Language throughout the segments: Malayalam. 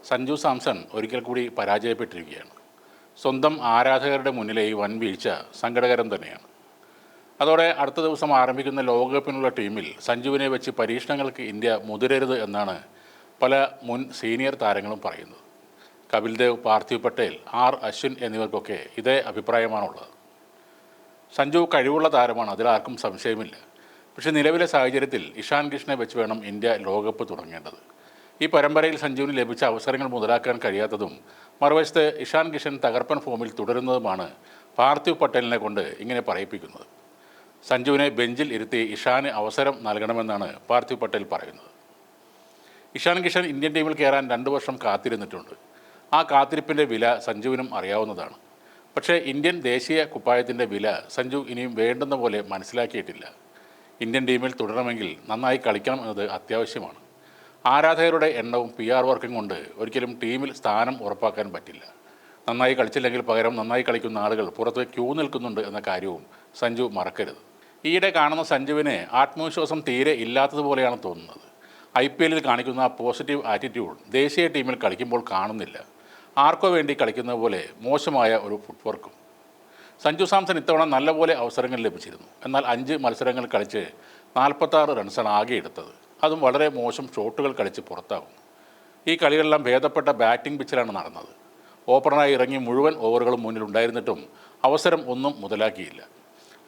സഞ്ജു സാംസൺ ഒരിക്കൽ കൂടി പരാജയപ്പെട്ടിരിക്കുകയാണ്. സ്വന്തം ആരാധകരുടെ മുന്നിലെ ഈ വൻ വീഴ്ച സങ്കടകരം തന്നെയാണ്. അതോടെ അടുത്ത ദിവസം ആരംഭിക്കുന്ന ലോകകപ്പിനുള്ള ടീമിൽ സഞ്ജുവിനെ വെച്ച് പരീക്ഷണങ്ങൾക്ക് ഇന്ത്യ മുതിരരുത് എന്നാണ് പല മുൻ സീനിയർ താരങ്ങളും പറയുന്നത്. കപിൽ ദേവ്, പാർത്ഥിവ് പട്ടേൽ, ആർ അശ്വിൻ എന്നിവർക്കൊക്കെ ഇതേ അഭിപ്രായമാണുള്ളത്. സഞ്ജു കഴിവുള്ള താരമാണ്, അതിലാർക്കും സംശയമില്ല. പക്ഷേ നിലവിലെ സാഹചര്യത്തിൽ ഇഷാൻ കിഷനെ വെച്ച് വേണം ഇന്ത്യ ലോകകപ്പ് തുടങ്ങേണ്ടത്. ഈ പരമ്പരയിൽ സഞ്ജുവിന് ലഭിച്ച അവസരങ്ങൾ മുതലാക്കാൻ കഴിയാത്തതും മറുവശത്ത് ഇഷാൻ കിഷൻ തകർപ്പൻ ഫോമിൽ തുടരുന്നതുമാണ് പാർത്ഥിവ് പട്ടേലിനെ കൊണ്ട് ഇങ്ങനെ പറയിപ്പിക്കുന്നത്. സഞ്ജുവിനെ ബെഞ്ചിൽ ഇരുത്തി ഇഷാന് അവസരം നൽകണമെന്നാണ് പാർത്ഥിവ് പട്ടേൽ പറയുന്നത്. ഇഷാൻ കിഷൻ ഇന്ത്യൻ ടീമിൽ കയറാൻ 2 വർഷം കാത്തിരുന്നിട്ടുണ്ട്. ആ കാത്തിരിപ്പിൻ്റെ വില സഞ്ജുവിനും അറിയാവുന്നതാണ്. പക്ഷേ ഇന്ത്യൻ ദേശീയ കുപ്പായത്തിൻ്റെ വില സഞ്ജു ഇനിയും വേണ്ടുന്ന പോലെ മനസ്സിലാക്കിയിട്ടില്ല. ഇന്ത്യൻ ടീമിൽ തുടരണമെങ്കിൽ നന്നായി കളിക്കണം എന്നത് അത്യാവശ്യമാണ്. ആരാധകരുടെ എണ്ണവും PR വർക്കും കൊണ്ട് ഒരിക്കലും ടീമിൽ സ്ഥാനം ഉറപ്പാക്കാൻ പറ്റില്ല. നന്നായി കളിച്ചില്ലെങ്കിൽ പകരം നന്നായി കളിക്കുന്ന ആളുകൾ പുറത്ത് ക്യൂ നിൽക്കുന്നുണ്ട് എന്ന കാര്യവും സഞ്ജു മറക്കരുത്. ഈയിടെ കാണുന്ന സഞ്ജുവിന് ആത്മവിശ്വാസം തീരെ ഇല്ലാത്തതുപോലെയാണ് തോന്നുന്നത്. IPL കാണിക്കുന്ന പോസിറ്റീവ് ആറ്റിറ്റ്യൂഡ് ദേശീയ ടീമിൽ കളിക്കുമ്പോൾ കാണുന്നില്ല. ആർക്കോ വേണ്ടി കളിക്കുന്നത് പോലെ മോശമായ ഒരു ഫുട്വർക്കും. സഞ്ജു സാംസൺ ഇത്തവണ നല്ലപോലെ അവസരങ്ങൾ ലഭിച്ചിരുന്നു. എന്നാൽ 5 മത്സരങ്ങൾ കളിച്ച് 46 റൺസാണ് ആകെ എടുത്തത്. അതും വളരെ മോശം ഷോട്ടുകൾ കളിച്ച് പുറത്താകുന്നു. ഈ കളികളെല്ലാം ഭേദപ്പെട്ട ബാറ്റിംഗ് പിച്ചിലാണ് നടന്നത്. ഓപ്പണറായി ഇറങ്ങി മുഴുവൻ ഓവറുകളും മുന്നിലുണ്ടായിരുന്നിട്ടും അവസരം ഒന്നും മുതലാക്കിയില്ല.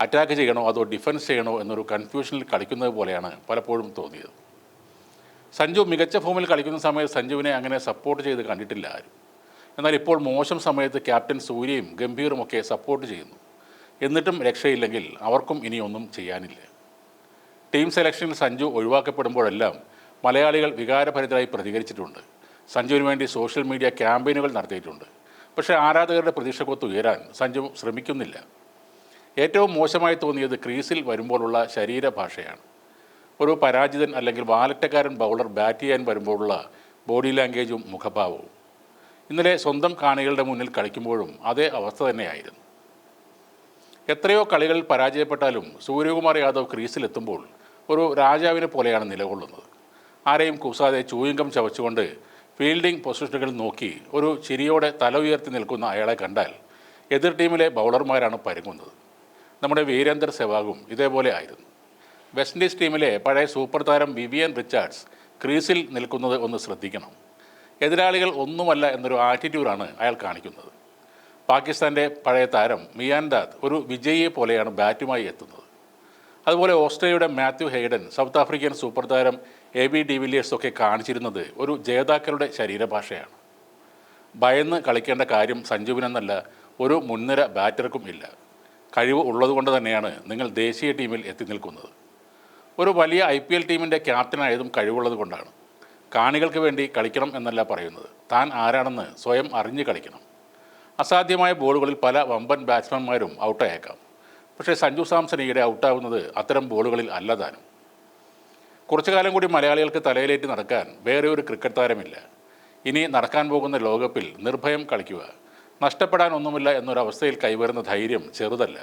അറ്റാക്ക് ചെയ്യണോ അതോ ഡിഫൻസ് ചെയ്യണോ എന്നൊരു കൺഫ്യൂഷനിൽ കളിക്കുന്നത് പോലെയാണ് പലപ്പോഴും തോന്നിയത്. സഞ്ജു മികച്ച ഫോമിൽ കളിക്കുന്ന സമയത്ത് സഞ്ജുവിനെ അങ്ങനെ സപ്പോർട്ട് ചെയ്ത് കണ്ടിട്ടില്ല ആരും. എന്നാൽ ഇപ്പോൾ മോശം സമയത്ത് ക്യാപ്റ്റൻ സൂര്യയും ഗംഭീറുമൊക്കെ സപ്പോർട്ട് ചെയ്യുന്നു. എന്നിട്ടും രക്ഷയില്ലെങ്കിൽ അവർക്കും ഇനിയൊന്നും ചെയ്യാനില്ല. ടീം സെലക്ഷനിൽ സഞ്ജു ഒഴിവാക്കപ്പെടുമ്പോഴെല്ലാം മലയാളികൾ വികാരഭരിതരായി പ്രതികരിച്ചിട്ടുണ്ട്. സഞ്ജുവിന് വേണ്ടി സോഷ്യൽ മീഡിയ ക്യാമ്പയിനുകൾ നടത്തിയിട്ടുണ്ട്. പക്ഷേ ആരാധകരുടെ പ്രതീക്ഷക്കൊത്ത് ഉയരാൻ സഞ്ജു ശ്രമിക്കുന്നില്ല. ഏറ്റവും മോശമായി തോന്നിയത് ക്രീസിൽ വരുമ്പോഴുള്ള ശരീരഭാഷയാണ്. ഒരു പരാജിതൻ അല്ലെങ്കിൽ വാലറ്റക്കാരൻ ബൗളർ ബാറ്റ് ചെയ്യാൻ വരുമ്പോഴുള്ള ബോഡി ലാംഗ്വേജും മുഖഭാവവും. ഇന്നലെ സ്വന്തം കാണികളുടെ മുന്നിൽ കളിക്കുമ്പോഴും അതേ അവസ്ഥ തന്നെയായിരുന്നു. എത്രയോ കളികളിൽ പരാജയപ്പെട്ടാലും സൂര്യകുമാർ യാദവ് ക്രീസിലെത്തുമ്പോൾ ഒരു രാജാവിനെ പോലെയാണ് നിലകൊള്ളുന്നത്. ആരെയും കൂസാതെ ചൂയിങ്കം ചവച്ചുകൊണ്ട് ഫീൽഡിംഗ് പൊസിഷനുകൾ നോക്കി ഒരു ചിരിയോടെ തല ഉയർത്തി നിൽക്കുന്ന അയാളെ കണ്ടാൽ എതിർ ടീമിലെ ബൗളർമാരാണ് പരുങ്ങുന്നത്. നമ്മുടെ വീരേന്ദർ സെവാഗും ഇതേപോലെ ആയിരുന്നു. വെസ്റ്റ് ഇൻഡീസ് ടീമിലെ പഴയ സൂപ്പർ താരം വിവിയൻ റിച്ചാർഡ്സ് ക്രീസിൽ നിൽക്കുന്നത് ഒന്ന് ശ്രദ്ധിക്കണം. എതിരാളികൾ ഒന്നുമല്ല എന്നൊരു ആറ്റിറ്റ്യൂഡാണ് അയാൾ കാണിക്കുന്നത്. പാകിസ്ഥാൻ്റെ പഴയ താരം മിയാൻദാദ് ഒരു വിജയിയെ പോലെയാണ് ബാറ്റുമായി എത്തുന്നത്. അതുപോലെ ഓസ്ട്രേലിയയുടെ Matthew Hayden, South African super താരം AB ഡിവിലിയേഴ്സ് ഒക്കെ കാണിച്ചിരുന്നത് ഒരു ജേതാക്കളുടെ ശരീരഭാഷയാണ്. ഭയന്ന് കളിക്കേണ്ട കാര്യം സഞ്ജുവിനെന്നല്ല ഒരു മുൻനിര ബാറ്റർക്കും ഇല്ല. കഴിവ് ഉള്ളതുകൊണ്ട് തന്നെയാണ് നിങ്ങൾ ദേശീയ ടീമിൽ എത്തി നിൽക്കുന്നത്. ഒരു വലിയ IPL ടീമിൻ്റെ ക്യാപ്റ്റനായതും കഴിവുള്ളത് കൊണ്ടാണ്. കാണികൾക്ക് വേണ്ടി കളിക്കണം എന്നല്ല പറയുന്നത്, താൻ ആരാണെന്ന് സ്വയം അറിഞ്ഞ് കളിക്കണം. അസാധ്യമായ ബോളുകളിൽ പല വമ്പൻ ബാറ്റ്സ്മാൻമാരും ഔട്ടായേക്കാം. പക്ഷേ സഞ്ജു സാംസൺ ഈയിടെ ഔട്ടാവുന്നത് അത്തരം ബോളുകളിൽ അല്ല താനും. കുറച്ചു കാലം കൂടി മലയാളികൾക്ക് തലയിലേറ്റ് നടക്കാൻ വേറെ ഒരു ക്രിക്കറ്റ് താരമില്ല. ഇനി നടക്കാൻ പോകുന്ന ലോകകപ്പിൽ നിർഭയം കളിക്കുക. നഷ്ടപ്പെടാൻ ഒന്നുമില്ല എന്നൊരവസ്ഥയിൽ കൈവരുന്ന ധൈര്യം ചെറുതല്ല.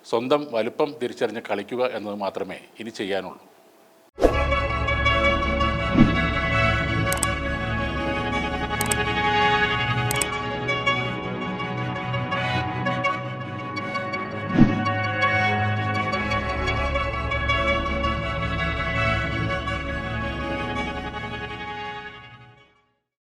സ്വന്തം വലുപ്പം തിരിച്ചറിഞ്ഞ് കളിക്കുക എന്നത് മാത്രമേ ഇനി ചെയ്യാനുള്ളൂ.